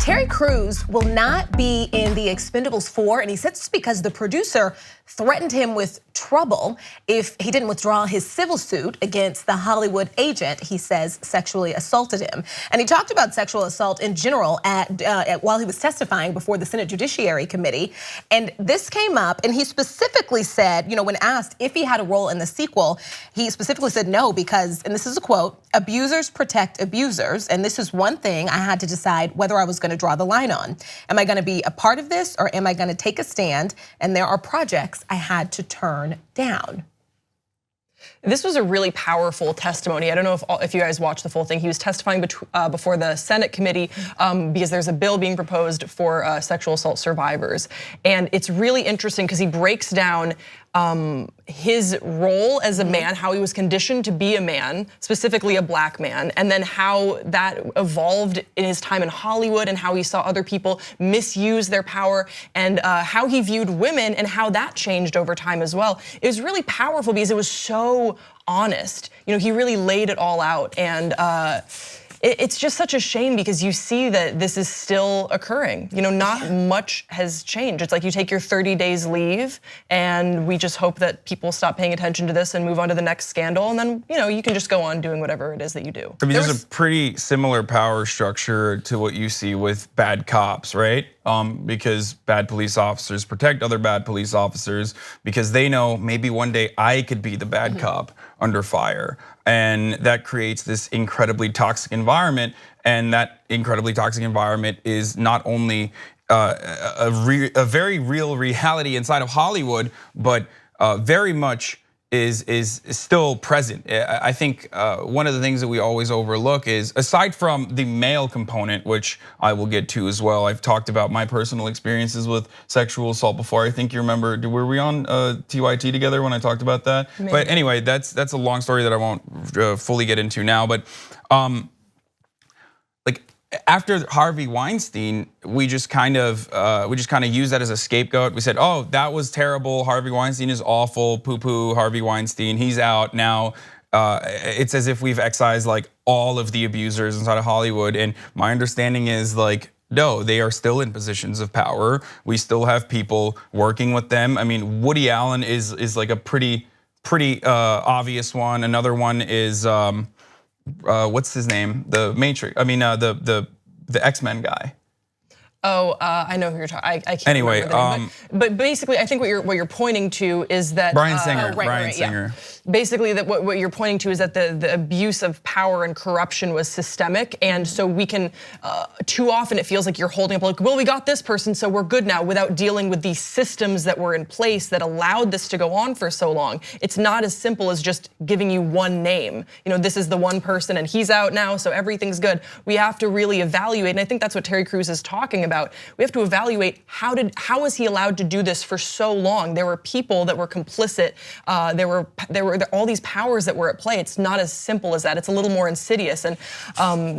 Terry Crews will not be in The Expendables 4, and he said this because the producer threatened him with trouble if he didn't withdraw his civil suit against the Hollywood agent he says sexually assaulted him. And he talked about sexual assault in general while he was testifying before the Senate Judiciary Committee. And this came up, and he specifically said, when asked if he had a role in the sequel, he specifically said no because, and this is a quote, "Abusers protect abusers, and this is one thing I had to decide whether I was going to draw the line on. Am I going to be a part of this, or am I going to take a stand? And there are projects I had to turn down." This was a really powerful testimony. I don't know if you guys watched the full thing. He was testifying before the Senate committee because there's a bill being proposed for sexual assault survivors. And it's really interesting because he breaks down his role as a man, how he was conditioned to be a man, specifically a black man, and then how that evolved in his time in Hollywood and how he saw other people misuse their power and how he viewed women and how that changed over time as well. It was really powerful because it was so honest. He really laid it all out, and it's just such a shame because you see that this is still occurring. Not much has changed. It's like you take your 30 days leave, and we just hope that people stop paying attention to this and move on to the next scandal, and then you can just go on doing whatever it is that you do. I mean, there's a pretty similar power structure to what you see with bad cops, right? Because bad police officers protect other bad police officers because they know maybe one day I could be the bad cop under fire. And that creates this incredibly toxic environment. And that incredibly toxic environment is not only a very real reality inside of Hollywood, but very much is still present. I think one of the things that we always overlook is, aside from the male component, which I will get to as well, I've talked about my personal experiences with sexual assault before. I think you remember, were we on TYT together when I talked about that? Maybe. But anyway, that's a long story that I won't fully get into now. But after Harvey Weinstein, we just kind of used that as a scapegoat. We said, "Oh, that was terrible. Harvey Weinstein is awful. Poo-poo. Harvey Weinstein. He's out now." It's as if we've excised all of the abusers inside of Hollywood. And my understanding is no, they are still in positions of power. We still have people working with them. I mean, Woody Allen is a pretty obvious one. Another one is. What's his name? The Matrix. I mean, the X-Men guy. Oh, I know who you're talking. I can't anyway, remember the name, but basically, I think what you're pointing to is that Bryan Singer. Bryan Singer. Yeah. Basically, that what you're pointing to is that the abuse of power and corruption was systemic, and so we can too often it feels like you're holding up well, we got this person, so we're good now, without dealing with these systems that were in place that allowed this to go on for so long. It's not as simple as just giving you one name. This is the one person, and he's out now, so everything's good. We have to really evaluate, and I think that's what Terry Crews is talking about. We have to evaluate how was he allowed to do this for so long? There were people that were complicit. There were all these powers that were at play. It's not as simple as that. It's a little more insidious, and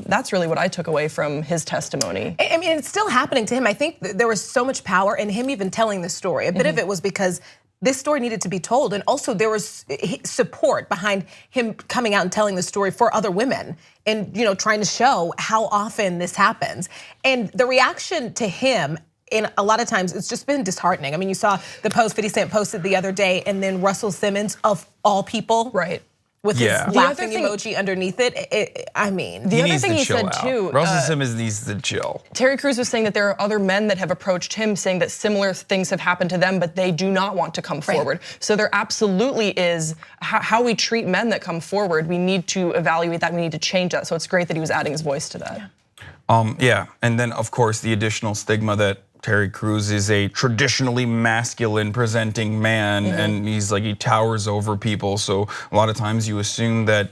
that's really what I took away from his testimony. I mean, it's still happening to him. I think there was so much power in him even telling the story. A bit of it was because this story needed to be told, and also there was support behind him coming out and telling the story for other women, and trying to show how often this happens. And the reaction to him, in a lot of times, it's just been disheartening. I mean, you saw the post 50 Cent posted the other day, and then Russell Simmons, of all people, right, with his laughing emoji underneath it. I mean, the other thing he said too, Russell Simmons needs to chill. Terry Crews was saying that there are other men that have approached him saying that similar things have happened to them, but they do not want to come forward. So there absolutely is how we treat men that come forward. We need to evaluate that. We need to change that. So it's great that he was adding his voice to that. Yeah, and then of course the additional stigma that Terry Crews is a traditionally masculine presenting man, and he towers over people. So a lot of times you assume that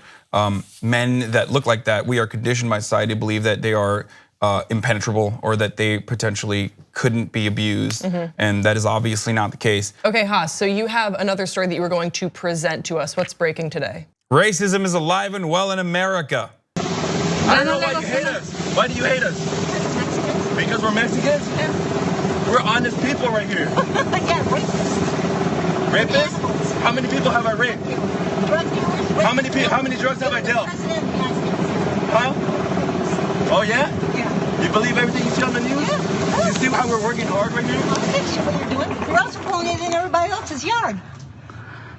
men that look like that, we are conditioned by society to believe that they are impenetrable or that they potentially couldn't be abused, and that is obviously not the case. Okay, Haas, so you have another story that you were going to present to us. What's breaking today? Racism is alive and well in America. I don't know why you hate us. Why do you hate us? Because we're Mexicans? We're honest people right here. Yeah, racist. Rapists? How many people have I raped? How many drugs have I dealt? Huh? Oh yeah? Yeah. You believe everything you see on the news? Yeah. You see how we're working hard right here? I don't see what you're doing. You're also pulling it in everybody else's yard.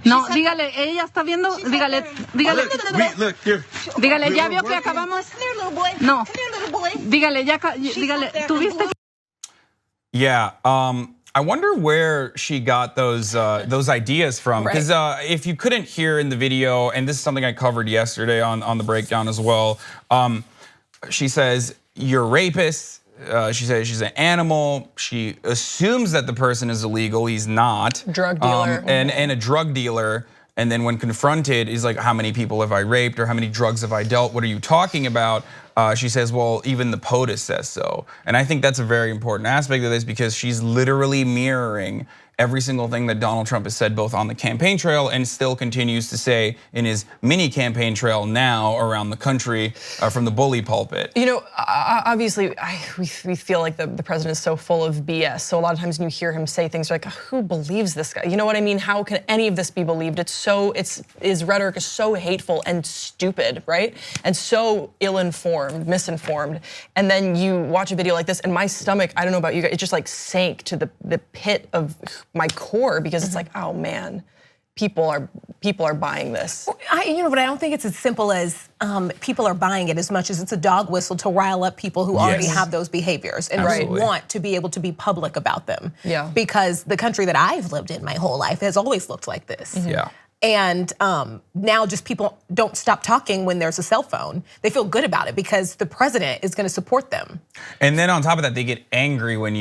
No, dígale, ella está viendo, dígale, Look, here. dígale, ya vio que acabamos. Come here, little boy. No. Come here, little boy. Dígale, dígale, tuviste. Yeah, I wonder where she got those ideas from. Because if you couldn't hear in the video, and this is something I covered yesterday on the breakdown as well, she says, you're rapists. She says she's an animal. She assumes that the person is illegal. He's not. Drug dealer. And a drug dealer. And then when confronted, he's like, how many people have I raped or how many drugs have I dealt? What are you talking about? She says, well, even the POTUS says so. And I think that's a very important aspect of this because she's literally mirroring every single thing that Donald Trump has said both on the campaign trail and still continues to say in his mini campaign trail now around the country from the bully pulpit. You know, obviously, we feel like the president is so full of BS. So a lot of times when you hear him say things like, who believes this guy? You know what I mean? How can any of this be believed? His rhetoric is so hateful and stupid, right? And so ill-informed, misinformed. And then you watch a video like this and my stomach, I don't know about you guys, it just like sank to the pit of my core because it's like, oh man, people are buying this. But I don't think it's as simple as people are buying it as much as it's a dog whistle to rile up people who already have those behaviors and who want to be able to be public about them. Yeah. Because the country that I've lived in my whole life has always looked like this. Yeah. And now just people don't stop talking when there's a cell phone. They feel good about it because the president is gonna support them. And then on top of that, they get angry when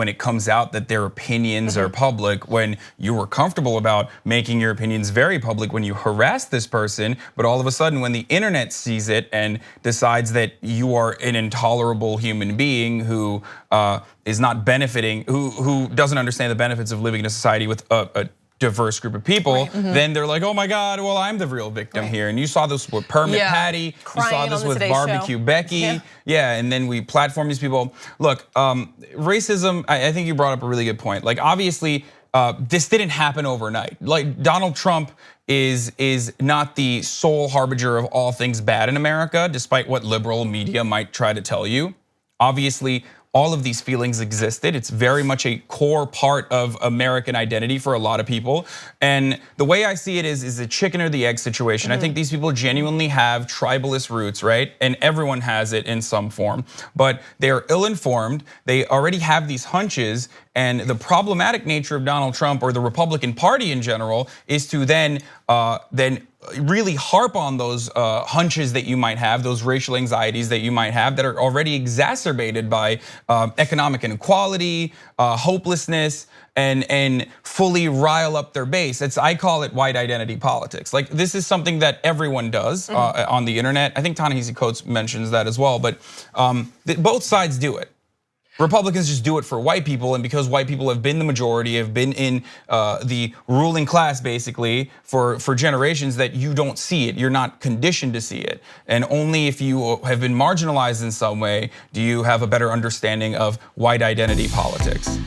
it comes out that their opinions are public, when you were comfortable about making your opinions very public when you harassed this person, but all of a sudden when the internet sees it and decides that you are an intolerable human being who is not benefiting, who doesn't understand the benefits of living in a society with a diverse group of people, then they're like, oh my God, well, I'm the real victim here. And you saw this with Permit Patty, you saw this with Barbecue Becky. Yeah, and then we platform these people. Look, racism, I think you brought up a really good point. Like obviously, this didn't happen overnight. Like Donald Trump is not the sole harbinger of all things bad in America, despite what liberal media might try to tell you. Obviously, all of these feelings existed. It's very much a core part of American identity for a lot of people. And the way I see it is a chicken or the egg situation. I think these people genuinely have tribalist roots, right? And everyone has it in some form, but they are ill-informed. They already have these hunches, and the problematic nature of Donald Trump or the Republican Party in general is to then really harp on those hunches that you might have, those racial anxieties that you might have that are already exacerbated by economic inequality, hopelessness, and fully rile up their base. I call it white identity politics. Like this is something that everyone does on the internet. I think Ta-Nehisi Coates mentions that as well, but both sides do it. Republicans just do it for white people, and because white people have been the majority, have been in the ruling class basically for generations, that you don't see it. You're not conditioned to see it. And only if you have been marginalized in some way do you have a better understanding of white identity politics.